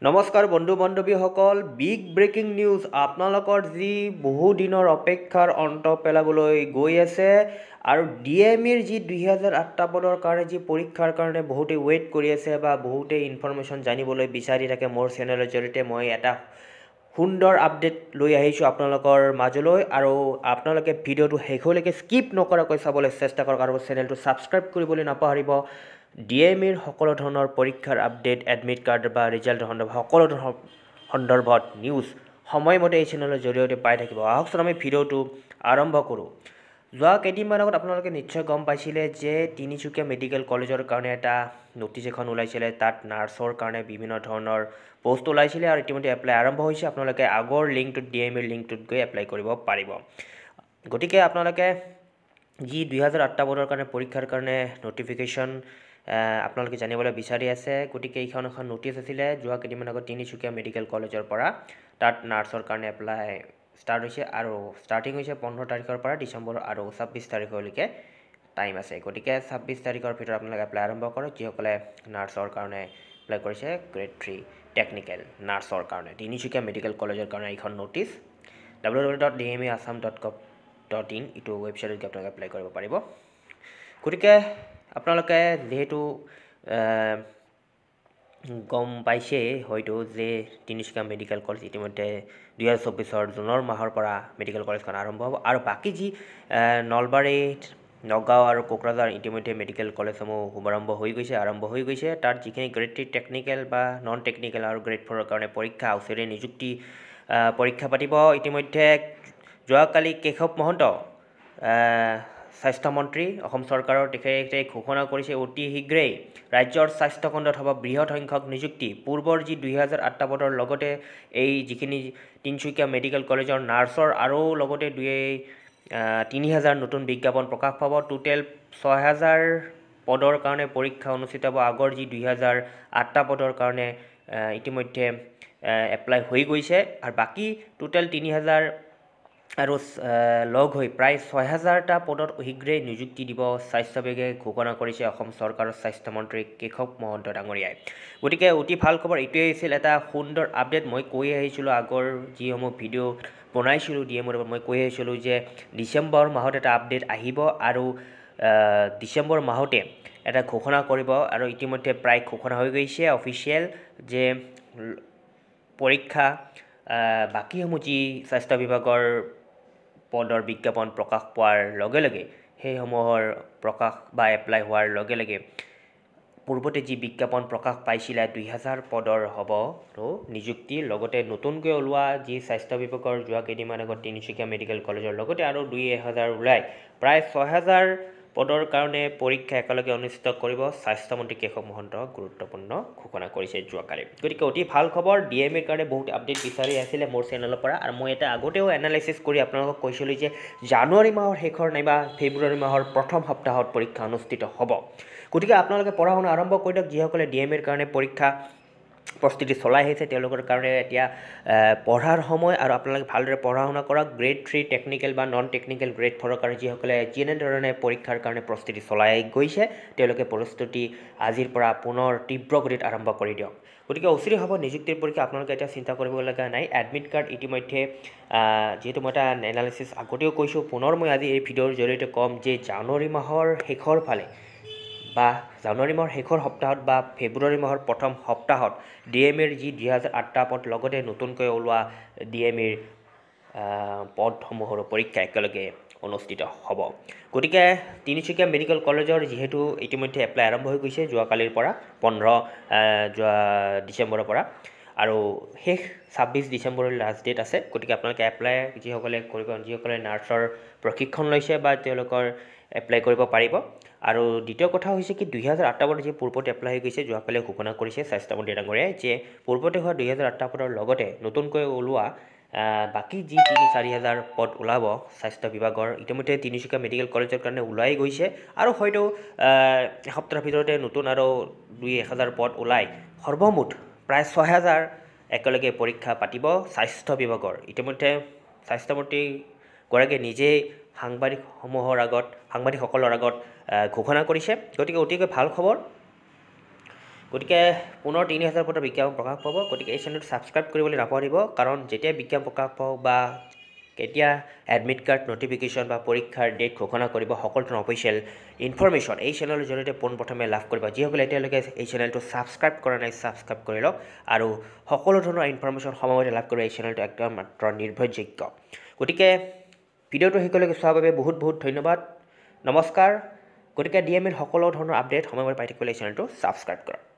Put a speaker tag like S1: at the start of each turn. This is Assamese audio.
S1: নমস্কাৰ বন্ধু বান্ধৱীসকল, বিগ ব্ৰেকিং নিউজ আপোনালোকৰ যি বহু দিনৰ অপেক্ষাৰ অন্ত পেলাবলৈ গৈ আছে আৰু DMEৰ যি 2008টা পদৰ কাৰণে যি পৰীক্ষাৰ কাৰণে বহুতে ৱেইট কৰি আছে বা বহুতে ইনফৰমেশ্যন জানিবলৈ বিচাৰি থাকে। মোৰ চেনেলৰ জৰিয়তে মই এটা সুন্দৰ আপডেট লৈ আহিছোঁ আপোনালোকৰ মাজলৈ আৰু আপোনালোকে ভিডিঅ'টো শেষলৈকে স্কিপ নকৰাকৈ চাবলৈ চেষ্টা কৰক আৰু চেনেলটো ছাবস্ক্ৰাইব কৰিবলৈ নাপাহৰিব। DMEৰ সকলো ধৰণৰ পৰীক্ষাৰ আপডেট, এডমিট কাৰ্ড বা ৰিজাল্ট সকলো সন্দৰ্ভত নিউজ সময়মতে এই চেনেলৰ জৰিয়তে পাই থাকিব। আহকচোন আমি ভিডিঅ'টো আৰম্ভ কৰোঁ। যোৱা কেইদিনমান আগত আপোনালোকে নিশ্চয় গম পাইছিলে যে তিনিচুকীয়া মেডিকেল কলেজৰ কাৰণে এটা নটিচ এখন ওলাইছিলে। তাত নাৰ্ছৰ কাৰণে বিভিন্ন ধৰণৰ পোষ্ট ওলাইছিলে আৰু ইতিমধ্যে এপ্লাই আৰম্ভ হৈছে। আপোনালোকে আগৰ লিংকটোত DMEৰ লিংকটোত গৈ এপ্লাই কৰিব পাৰিব। গতিকে আপোনালোকে যি 2008টা পদৰ কাৰণে পৰীক্ষাৰ কাৰণে নটিফিকেশ্যন আপোনালোকে জানিবলৈ বিচাৰি আছে। গতিকে এইখন এখন নটিচ আছিলে যোৱা কেইদিনমান আগত তিনিচুকীয়া মেডিকেল কলেজৰ পৰা। তাত নাৰ্ছৰ কাৰণে এপ্লাই ষ্টাৰ্ট হৈছে আৰু ষ্টাৰ্টিং হৈছে 15 তাৰিখৰ পৰা ডিচেম্বৰ আৰু 26 তাৰিখলৈকে টাইম আছে। গতিকে 26 তাৰিখৰ ভিতৰত আপোনালোকে এপ্লাই আৰম্ভ কৰক যিসকলে নাৰ্ছৰ কাৰণে এপ্লাই কৰিছে। গ্ৰেড 3 টেকনিকেল নাৰ্ছৰ কাৰণে তিনিচুকীয়া মেডিকেল কলেজৰ কাৰণে এইখন নটিচ www.dmeassam.gov.in এইটো ৱেবছাইটত আপোনালোকে এপ্লাই কৰিব পাৰিব। গতিকে আপোনালোকে যিহেতু গম পাইছে হয়তো যে তিনিচুকীয়া মেডিকেল কলেজ ইতিমধ্যে 2024 জুনৰ মাহৰ পৰা মেডিকেল কলেজখন আৰম্ভ হ'ব আৰু বাকী যি নলবাৰী, নগাঁও আৰু কোকৰাঝাৰ ইতিমধ্যে মেডিকেল কলেজসমূহ আৰম্ভ হৈ গৈছে। তাত যিখিনি গ্ৰেড 3 টেকনিকেল বা নন টেকনিকেল আৰু গ্ৰেড 4ৰ কাৰণে পৰীক্ষা ওচৰে নিযুক্তি পৰীক্ষা পাতিব। ইতিমধ্যে যোৱাকালি কেশৱ মহন্ত স্বাস্থ্যমন্ত্ৰী অসম চৰকাৰৰ তেখেতে ঘোষণা কৰিছে অতি শীঘ্ৰেই ৰাজ্যৰ স্বাস্থ্যখণ্ডত হ'ব বৃহৎ সংখ্যক নিযুক্তি। পূৰ্বৰ যি 2008টা পদৰ লগতে এই যিখিনি তিনিচুকীয়া মেডিকেল কলেজৰ নাৰ্ছৰ আৰু লগতে 3,000 নতুন বিজ্ঞাপন প্ৰকাশ পাব। টোটেল 6,000 পদৰ কাৰণে পৰীক্ষা অনুষ্ঠিত হ'ব। আগৰ যি 2008টা পদৰ কাৰণে ইতিমধ্যে এপ্লাই হৈ গৈছে আৰু বাকী টোটেল 3,000 আৰু লগ হৈ প্ৰায় 6,000টা পদত শীঘ্ৰেই নিযুক্তি দিব স্বাস্থ্য বিভাগে ঘোষণা কৰিছে অসম চৰকাৰৰ স্বাস্থ্যমন্ত্ৰী কেশৱ মহন্ত ডাঙৰীয়াই। গতিকে অতি ভাল খবৰ এইটোৱেই আছিল এটা সুন্দৰ আপডেট। মই কৈ আহিছিলোঁ আগৰ যিসমূহ ভিডিঅ' বনাইছিলোঁ DMEৰ মই কৈ আহিছিলোঁ যে ডিচেম্বৰ মাহত এটা আপডেট আহিব আৰু ডিচেম্বৰ মাহতে এটা ঘোষণা কৰিব আৰু ইতিমধ্যে প্ৰায় ঘোষণা হৈ গৈছে অফিচিয়েল যে পৰীক্ষা বাকীসমূহ যি স্বাস্থ্য বিভাগৰ পদৰ বিজ্ঞাপন প্ৰকাশ পোৱাৰ লগে লগে সেইসমূহৰ প্ৰকাশ বা এপ্লাই হোৱাৰ লগে লগে পূৰ্বতে যি বিজ্ঞাপন প্ৰকাশ পাইছিলে 2,000 পদৰ হ'ব নিযুক্তিৰ লগতে নতুনকৈ ওলোৱা যি স্বাস্থ্য বিভাগৰ যোৱা কেইদিনমান আগত তিনিচুকীয়া মেডিকেল কলেজৰ লগতে আৰু 2,000 ওলাই প্ৰায় 6,000 পদৰ কাৰণে পৰীক্ষা একেলগে অনুষ্ঠিত কৰিব স্বাস্থ্যমন্ত্ৰী কেশৱ মহন্ত গুৰুত্বপূৰ্ণ ঘোষণা কৰিছে যোৱাকালি। গতিকে অতি ভাল খবৰ। DMEৰ কাৰণে বহুত আপডেট বিচাৰি আছিলে মোৰ চেনেলৰ পৰা আৰু মই এটা আগতেও এনালাইচিছ কৰি আপোনালোকক কৈছিলোঁ যে জানুৱাৰী মাহৰ শেষৰ নাইবা ফেব্ৰুৱাৰী মাহৰ প্ৰথম সপ্তাহত পৰীক্ষা অনুষ্ঠিত হ'ব। গতিকে আপোনালোকে পঢ়া শুনা আৰম্ভ কৰি দিয়ক। যিসকলে DMEৰ কাৰণে পৰীক্ষা প্ৰস্তুতি চলাই আহিছে তেওঁলোকৰ কাৰণে এতিয়া পঢ়াৰ সময় আৰু আপোনালোকে ভালদৰে পঢ়া শুনা কৰক। গ্ৰেড 3 টেকনিকেল বা নন টেকনিকেল গ্ৰেড 4ৰ কাৰণে যিসকলে যেনেধৰণে পৰীক্ষাৰ কাৰণে প্ৰস্তুতি চলাই গৈছে তেওঁলোকে প্ৰস্তুতি আজিৰ পৰা পুনৰ তীব্ৰ গতিত আৰম্ভ কৰি দিয়ক। গতিকে অচিৰেই হ'ব নিযুক্তিৰ পৰীক্ষা। আপোনালোকে এতিয়া চিন্তা কৰিবলগা নাই। এডমিট কাৰ্ড ইতিমধ্যে যিহেতু মই এটা এনালাইচিছ আগতেও কৈছোঁ পুনৰ মই আজি এই ভিডিঅ'ৰ জৰিয়তে ক'ম যে জানুৱাৰী মাহৰ শেষৰ ফালে বা জানুৱাৰী মাহৰ শেষৰ সপ্তাহত বা ফেব্ৰুৱাৰী মাহৰ প্ৰথম সপ্তাহত DMEৰ যি 2008টা পদ লগতে নতুনকৈ ওলোৱা DMEৰ পদসমূহৰ পৰীক্ষা একেলগে অনুষ্ঠিত হ'ব। গতিকে তিনিচুকীয়া মেডিকেল কলেজৰ যিহেতু ইতিমধ্যে এপ্লাই আৰম্ভ হৈ গৈছে যোৱাকালিৰ পৰা 15 ডিচেম্বৰৰ পৰা আৰু শেষ 26 ডিচেম্বৰৰ লাষ্ট ডেট আছে। গতিকে আপোনালোকে এপ্লাই যিসকলে কৰিব যিসকলে নাৰ্ছৰ প্ৰশিক্ষণ লৈছে বা তেওঁলোকৰ এপ্লাই কৰিব পাৰিব। আৰু দ্বিতীয় কথা হৈছে কি 2008টা পদৰ যি পূৰ্বতে এপ্লাই হৈ গৈছে যোৱাকালি ঘোষণা কৰিছে স্বাস্থ্যমন্ত্ৰী ডাঙৰীয়াই যে পূৰ্বতে হোৱা 2008টা পদৰ লগতে নতুনকৈ ওলোৱা বাকী যি 3,000-4,000 পদ ওলাব স্বাস্থ্য বিভাগৰ ইতিমধ্যে তিনিচুকীয়া মেডিকেল কলেজৰ কাৰণে ওলাই গৈছে আৰু হয়তো এসপ্তাহৰ ভিতৰতে নতুন আৰু 2,000 পদ ওলাই সৰ্বমুঠ প্ৰায় 6,000 একেলগে পৰীক্ষা পাতিব স্বাস্থ্য বিভাগৰ। ইতিমধ্যে স্বাস্থ্যমন্ত্ৰীগৰাকীয়ে নিজেই সাংবাদিকসকলৰ আগত ঘোষণা কৰিছে। গতিকে অতিকৈ ভাল খবৰ। গতিকে পুনৰ 3000 পদৰ বিজ্ঞাপন প্ৰকাশ পাব গতিকে এই চেনেলটো ছাবস্ক্ৰাইব কৰিবলৈ নাপাহৰিব কাৰণ যেতিয়া বিজ্ঞাপন প্ৰকাশ পাওক বা কেতিয়া এডমিট কাৰ্ড নটিফিকেশ্যন বা পৰীক্ষাৰ ডেট ঘোষণা কৰিব সকলো ধৰণৰ অফিচিয়েল ইনফৰমেশ্যন এই চেনেলৰ জৰিয়তে পোনপ্ৰথমে লাভ কৰিব যিসকলে এতিয়ালৈকে এই চেনেলটো ছাবস্ক্ৰাইব কৰা নাই ছাবস্ক্ৰাইব কৰি লওক আৰু সকলো ধৰণৰ ইনফৰমেশ্যন সময়মতে লাভ কৰিব এই চেনেলটো একদম মাত্ৰ নিৰ্ভৰযোগ্য গতিকে ভিডিঅ'টো শেষলৈকে চোৱাৰ বাবে বহুত বহুত ধন্যবাদ নমস্কাৰ গতিকে DMEৰ সকলো ধৰণৰ আপডেট সময়মতে পাই থাকিবলৈ এই চেনেলটো ছাবস্ক্ৰাইব কৰক